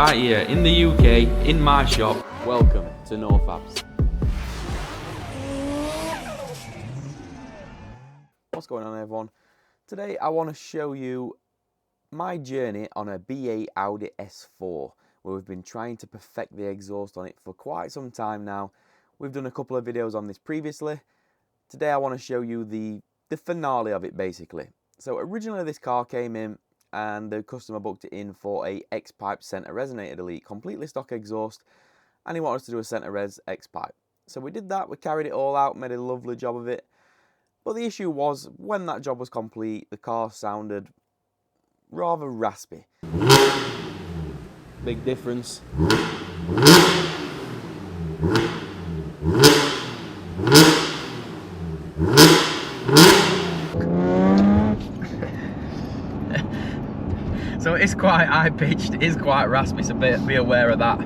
right here in the UK, in my shop. Welcome to NoFabs. What's going on, everyone? Today I want to show you my journey on a B8 Audi S4, where we've been trying to perfect the exhaust on it for quite some time now. We've done a couple of videos on this previously. Today I want to show you the finale of it, basically. So originally this car came in and the customer booked it in for a X-Pipe Center Resonator delete, completely stock exhaust, and he wanted us to do a Center Res X-Pipe. So we did that, we carried it all out, made a lovely job of it. But the issue was, when that job was complete, the car sounded rather raspy. Big difference. So it's quite high pitched, it is quite raspy, so be aware of that.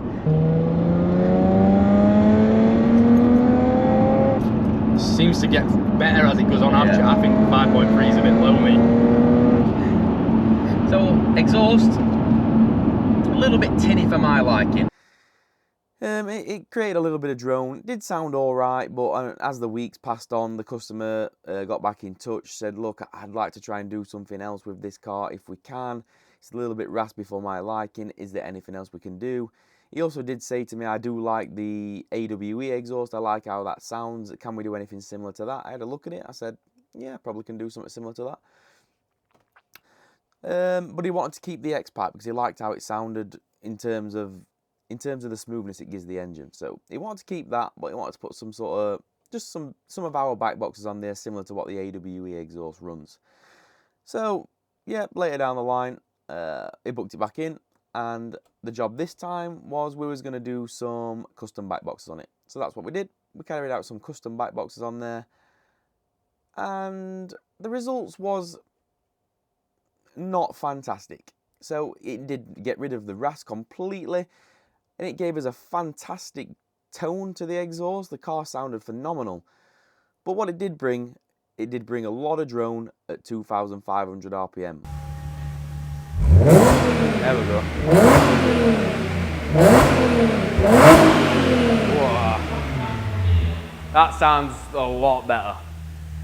Seems to get better as it goes on. Yeah. I think 5.3 is a bit low me. So exhaust, a little bit tinny for my liking. It created a little bit of drone. It did sound alright, but as the weeks passed on, the customer got back in touch, said, look, I'd like to try and do something else with this car if we can. It's a little bit raspy for my liking. Is there anything else we can do? He also did say to me, I do like the AWE exhaust. I like how that sounds. Can we do anything similar to that? I had a look at it. I said, yeah, probably can do something similar to that. But he wanted to keep the X-Pipe because he liked how it sounded in terms of the smoothness it gives the engine. So he wanted to keep that, but he wanted to put some sort of, just some of our back boxes on there, similar to what the AWE exhaust runs. So yeah, later down the line, he booked it back in, and the job this time was we was going to do some custom back boxes on it. So that's what we did. We carried out some custom back boxes on there, and the results was not fantastic. So it did get rid of the rasp completely, and it gave us a fantastic tone to the exhaust. The car sounded phenomenal. But what it did bring a lot of drone at 2,500 RPM. There we go. Whoa. That sounds a lot better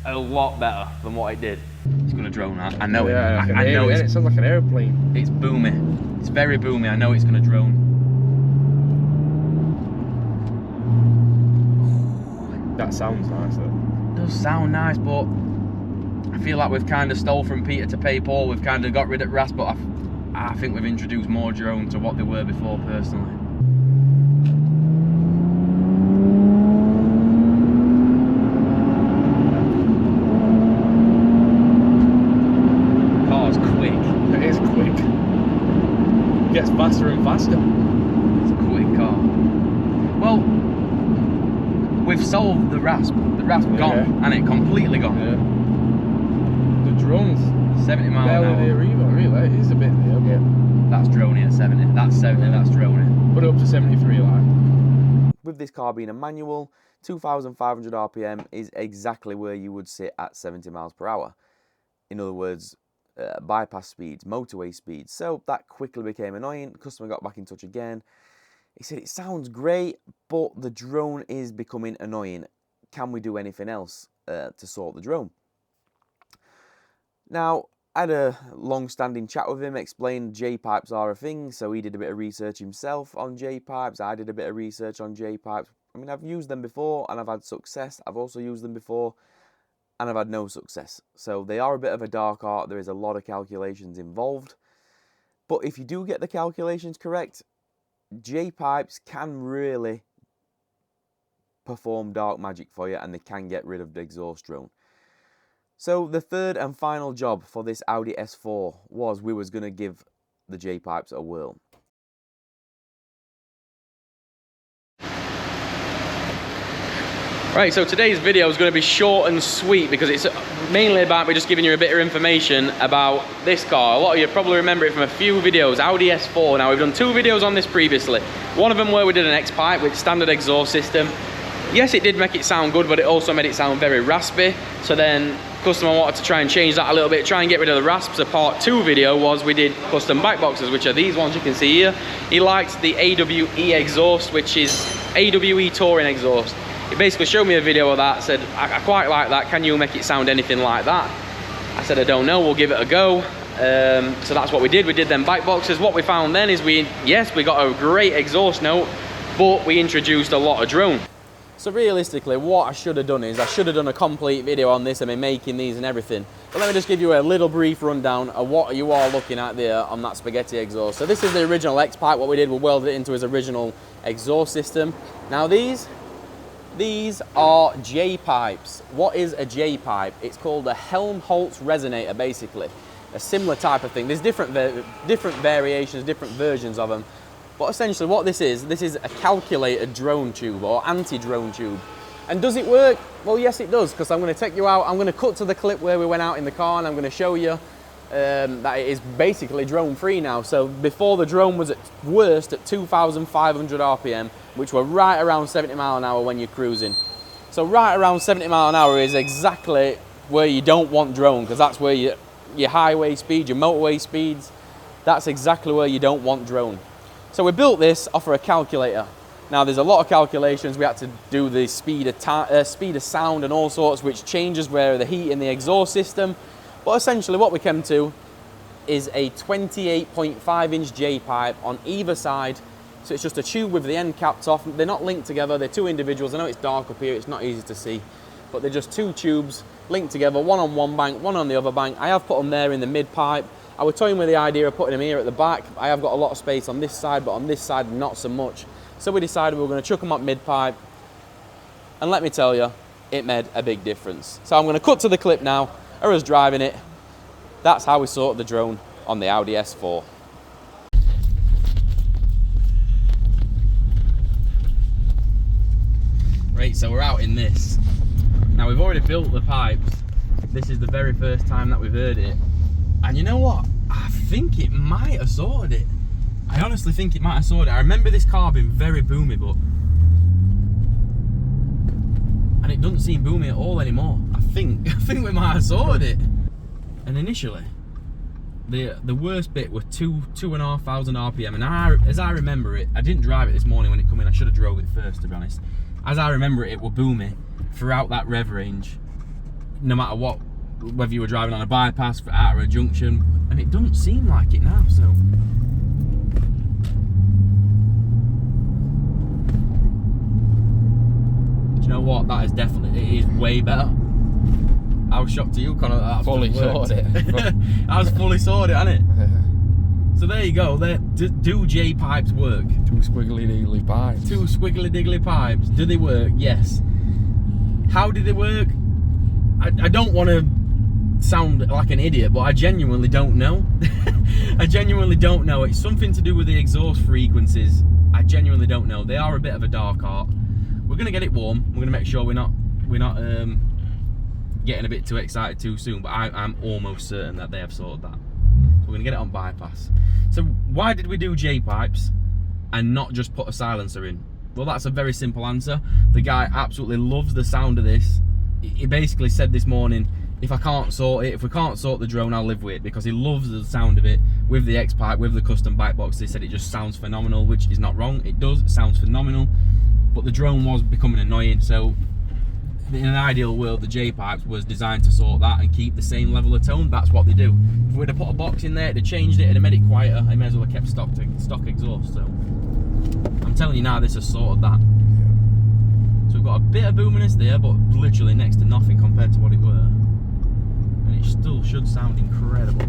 than what it did. It's gonna drone that. I know yeah, it. I know it. It sounds like an airplane. It's boomy. It's very boomy. I know it's gonna drone. That sounds nice though. It does sound nice, but I feel like we've kind of stole from Peter to pay Paul. We've kind of got rid of rasp, but I think we've introduced more drone to what they were before, personally. The car's quick. It is quick. It gets faster and faster. It's a quick car. Well, we've solved the rasp. The rasp gone, and it completely gone. Yeah. The drone's 70 miles an barely hour. there either, really. It is a bit there, but That's drone at 70. That's 70. That's drone. put it up to 73 like. With this car being a manual, 2,500 RPM is exactly where you would sit at 70 miles per hour. In other words, bypass speeds, motorway speeds. So that quickly became annoying. The customer got back in touch again. He said, it sounds great, but the drone is becoming annoying. Can we do anything else to sort the drone? Now, I had a long-standing chat with him, explained J-pipes are a thing, so he did a bit of research himself on J-pipes. I did a bit of research on J-pipes. I mean, I've used them before and I've had success. I've also used them before and I've had no success. So they are a bit of a dark art. There is a lot of calculations involved. But if you do get the calculations correct, J-pipes can really perform dark magic for you, and they can get rid of the exhaust drone. So the third and final job for this Audi S4 was we was going to give the J-pipes a whirl. Right, so today's video is going to be short and sweet because it's mainly about me just giving you a bit of information about this car. A lot of you probably remember it from a few videos, Audi S4. Now, we've done 2 videos on this previously. One of them where we did an X-Pipe with standard exhaust system. Yes, it did make it sound good, but it also made it sound very raspy. So then Customer wanted to try and change that a little bit, try and get rid of the rasp. So part 2 video was we did custom back boxes, which are these ones you can see here. He liked the AWE exhaust, which is AWE touring exhaust. He basically showed me a video of that, said, I quite like that, can you make it sound anything like that? I said, I don't know, we'll give it a go. So that's what we did them back boxes. What we found then is we got a great exhaust note, but we introduced a lot of drone. So realistically, what I should have done is I should have done a complete video on this and me making these and everything. But let me just give you a little brief rundown of what you are looking at there on that spaghetti exhaust. So this is the original X-pipe. What we did, we welded it into his original exhaust system. Now these are J-pipes. What is a J-pipe? It's called a Helmholtz resonator, basically. A similar type of thing. There's different variations, different versions of them. But essentially what this is a calculated drone tube or anti-drone tube. And does it work? Well, yes it does, because I'm going to take you out, I'm going to cut to the clip where we went out in the car and I'm going to show you that it is basically drone free now. So before the drone was at worst at 2,500 RPM, which were right around 70 mile an hour when you're cruising. So right around 70 mile an hour is exactly where you don't want drone, because that's where your highway speed, your motorway speeds, that's exactly where you don't want drone. So we built this off of a calculator. Now there's a lot of calculations. We had to do the speed of sound and all sorts, which changes where the heat in the exhaust system. But essentially what we came to is a 28.5 inch J-pipe on either side. So it's just a tube with the end capped off. They're not linked together, they're two individuals. I know it's dark up here, it's not easy to see, but they're just two tubes linked together, one on one bank, one on the other bank. I have put them there in the mid pipe. I was toying with the idea of putting them here at the back. I have got a lot of space on this side, but on this side not so much. So we decided we were going to chuck them up mid pipe, and let me tell you, it made a big difference. So I'm going to cut to the clip now, of us driving it. That's how we sorted the drone on the Audi S4. Right, so we're out in this. Now we've already built the pipes. This is the very first time that we've heard it. And you know what? I think it might have sorted it. I honestly think it might have sorted it. I remember this car being very boomy, but... and it doesn't seem boomy at all anymore. I think we might have sorted it. And initially, the worst bit were 2,500 RPM. And as I remember it, I didn't drive it this morning when it came in. I should have drove it first, to be honest. As I remember it, it were boomy throughout that rev range. No matter what, whether you were driving on a bypass out of a junction, and it doesn't seem like it now. So do you know what? That is definitely, it is way better. I was shocked to you, Connor, that Fully sorted. I was fully sorted, hasn't it? So there you go. Do J pipes work? Two squiggly diggly pipes. Two squiggly diggly pipes. Do they work? Yes. How did they work? I don't want to sound like an idiot, but I genuinely don't know. I genuinely don't know. It's something to do with the exhaust frequencies. I genuinely don't know. They are a bit of a dark art. We're gonna get it warm. We're gonna make sure we're not getting a bit too excited too soon. But I'm almost certain that they have sorted that. So we're gonna get it on bypass. So why did we do J pipes and not just put a silencer in? Well, that's a very simple answer. The guy absolutely loves the sound of this. He basically said this morning, if we can't sort the drone, I'll live with it, because he loves the sound of it with the X-pipe, with the custom bike box. They said it just sounds phenomenal, which is not wrong. It does, it sounds phenomenal, but the drone was becoming annoying. So in an ideal world, the J-pipes was designed to sort that and keep the same level of tone. That's what they do. If we'd have put a box in there, it'd have changed it, it'd have made it quieter. They may as well have kept stock exhaust. So I'm telling you now, this has sorted that. So we've got a bit of boominess there, but literally next to nothing compared to what it were. And it still should sound incredible.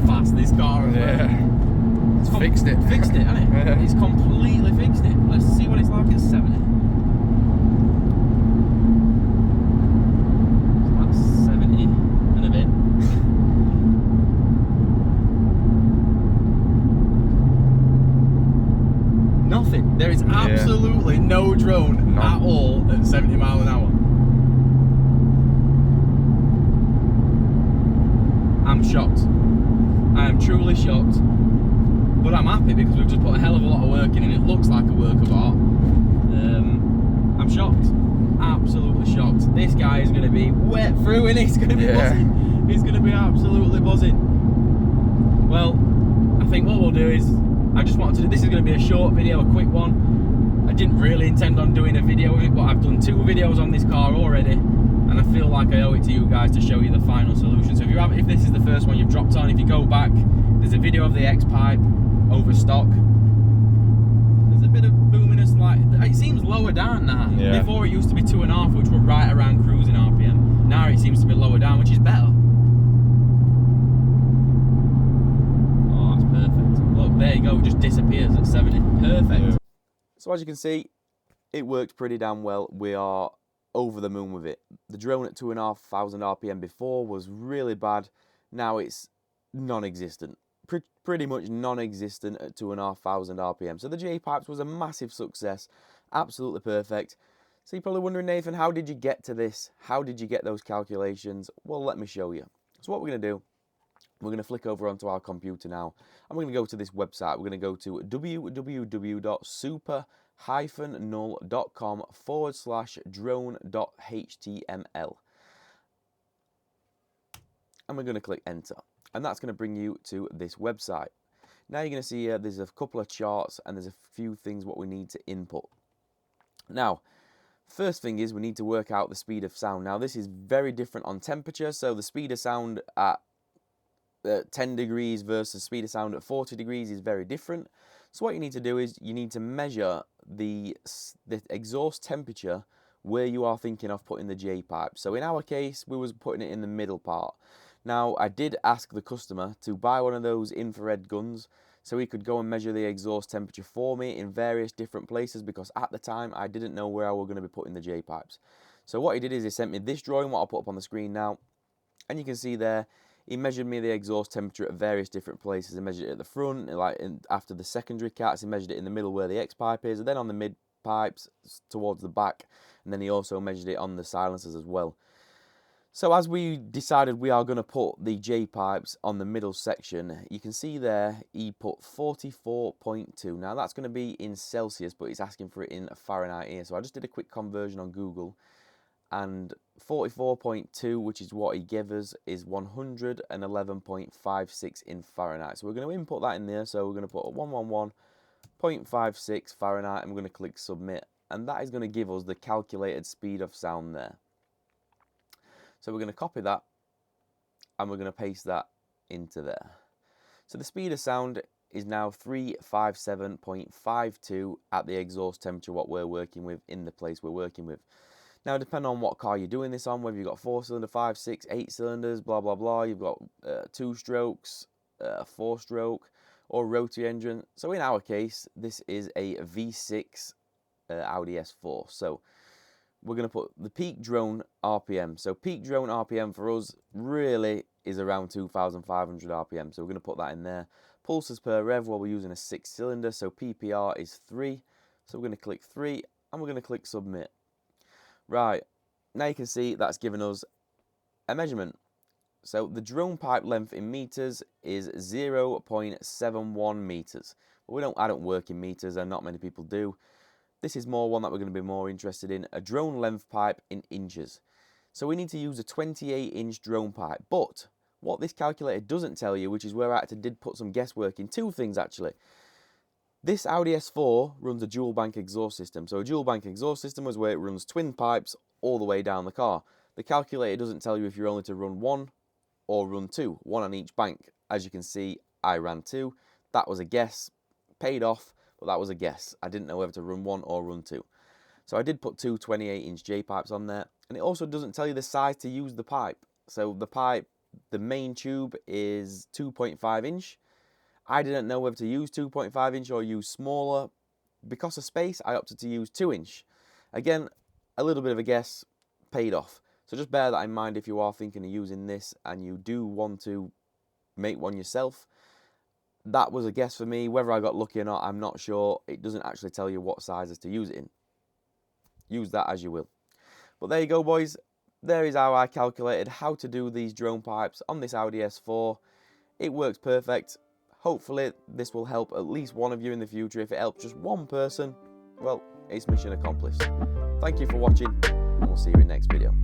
Fast, this car. Yeah. It's Fixed it. Fixed it, hasn't it? Yeah. It's completely fixed it. Let's see what it's like at 70. So that's 70 and a bit. Nothing. There is absolutely no drone at all at 70 miles an hour. I'm shocked. I am truly shocked. But I'm happy because we've just put a hell of a lot of work in, and looks like a work of art. I'm shocked, absolutely shocked. This guy is going to be wet through and he's going to be buzzing. He's going to be absolutely buzzing. Well, I think what we'll do is, I just wanted to do, this is going to be a short video, a quick one. I didn't really intend on doing a video of it, but I've done 2 videos on this car already, and I feel like I owe it to you guys to show you the final solution. So if this is the first one you've dropped on, if you go back, there's a video of the X-Pipe over stock. There's a bit of boominess, like, it seems lower down now. Yeah. Before it used to be 2.5, which were right around cruising RPM. Now it seems to be lower down, which is better. Oh, that's perfect. Look, there you go, it just disappears at 70. Perfect. Yeah. So as you can see, it worked pretty damn well. We are over the moon with it. The drone at 2,500 RPM before was really bad. Now it's non-existent. Pretty much non-existent at 2,500 RPM. So the J-Pipes was a massive success. Absolutely perfect. So you're probably wondering, Nathan, how did you get to this? How did you get those calculations? Well, let me show you. So what we're going to do, we're going to flick over onto our computer now. I'm going to go to this website. We're going to go to www.super-null.com/drone.html. And we're going to click enter. And that's going to bring you to this website. Now you're going to see there's a couple of charts and there's a few things what we need to input. Now, first thing is we need to work out the speed of sound. Now this is very different on temperature. So the speed of sound at 10 degrees versus speed of sound at 40 degrees is very different. So what you need to do is you need to measure the exhaust temperature where you are thinking of putting the J-pipe. So in our case, we was putting it in the middle part. Now I did ask the customer to buy one of those infrared guns so he could go and measure the exhaust temperature for me in various different places, because at the time I didn't know where I was going to be putting the J-pipes. So what he did is he sent me this drawing, what I'll put up on the screen now, and you can see there he measured me the exhaust temperature at various different places. He measured it at the front, after the secondary cats. He measured it in the middle where the X-pipe is, and then on the mid pipes towards the back, and then he also measured it on the silencers as well. So as we decided we are going to put the J-pipes on the middle section, you can see there he put 44.2. Now that's going to be in Celsius, but he's asking for it in Fahrenheit here. So I just did a quick conversion on Google, and 44.2, which is what he gave us, is 111.56 in Fahrenheit. So we're going to input that in there. So we're going to put 111.56 Fahrenheit, and we're going to click submit, and that is going to give us the calculated speed of sound there. So we're going to copy that and we're going to paste that into there. So the speed of sound is now 357.52 at the exhaust temperature what we're working with in the place we're working with. Now depending on what car you're doing this on, whether you've got 4-cylinder, 5, 6, 8 cylinders, blah blah blah, you've got 2 strokes, 4 stroke or rotary engine. So in our case this is a V6 Audi S4. So we're going to put the peak drone RPM. So peak drone RPM for us really is around 2,500 RPM. So we're going to put that in there. Pulses per rev, well, we're using a 6-cylinder, so PPR is 3. So we're going to click 3 and we're going to click submit. Right, now you can see that's given us a measurement. So the drone pipe length in meters is 0.71 meters. But I don't work in meters, and not many people do. This is more one that we're going to be more interested in, a drone length pipe in inches. So we need to use a 28-inch drone pipe. But what this calculator doesn't tell you, which is where I actually did put some guesswork in, 2 things actually. This Audi S4 runs a dual bank exhaust system. So a dual bank exhaust system is where it runs twin pipes all the way down the car. The calculator doesn't tell you if you're only to run 1 or run 2, 1 on each bank. As you can see, I ran 2. That was a guess, paid off. But that was a guess. I didn't know whether to run 1 or run 2. So I did put 2 28-inch J-pipes on there. And it also doesn't tell you the size to use the pipe. So the pipe, the main tube is 2.5 inch. I didn't know whether to use 2.5 inch or use smaller. Because of space, I opted to use 2 inch. Again, a little bit of a guess, paid off. So just bear that in mind if you are thinking of using this and you do want to make one yourself. That was a guess for me. Whether I got lucky or not, I'm not sure. It doesn't actually tell you what sizes to use it in. Use that as you will. But there you go, boys. There is how I calculated how to do these drone pipes on this Audi S4. It works perfect. hopefully this will help at least one of you in the future. If it helps just one person, well, it's mission accomplished. Thank you for watching, and we'll see you in the next video.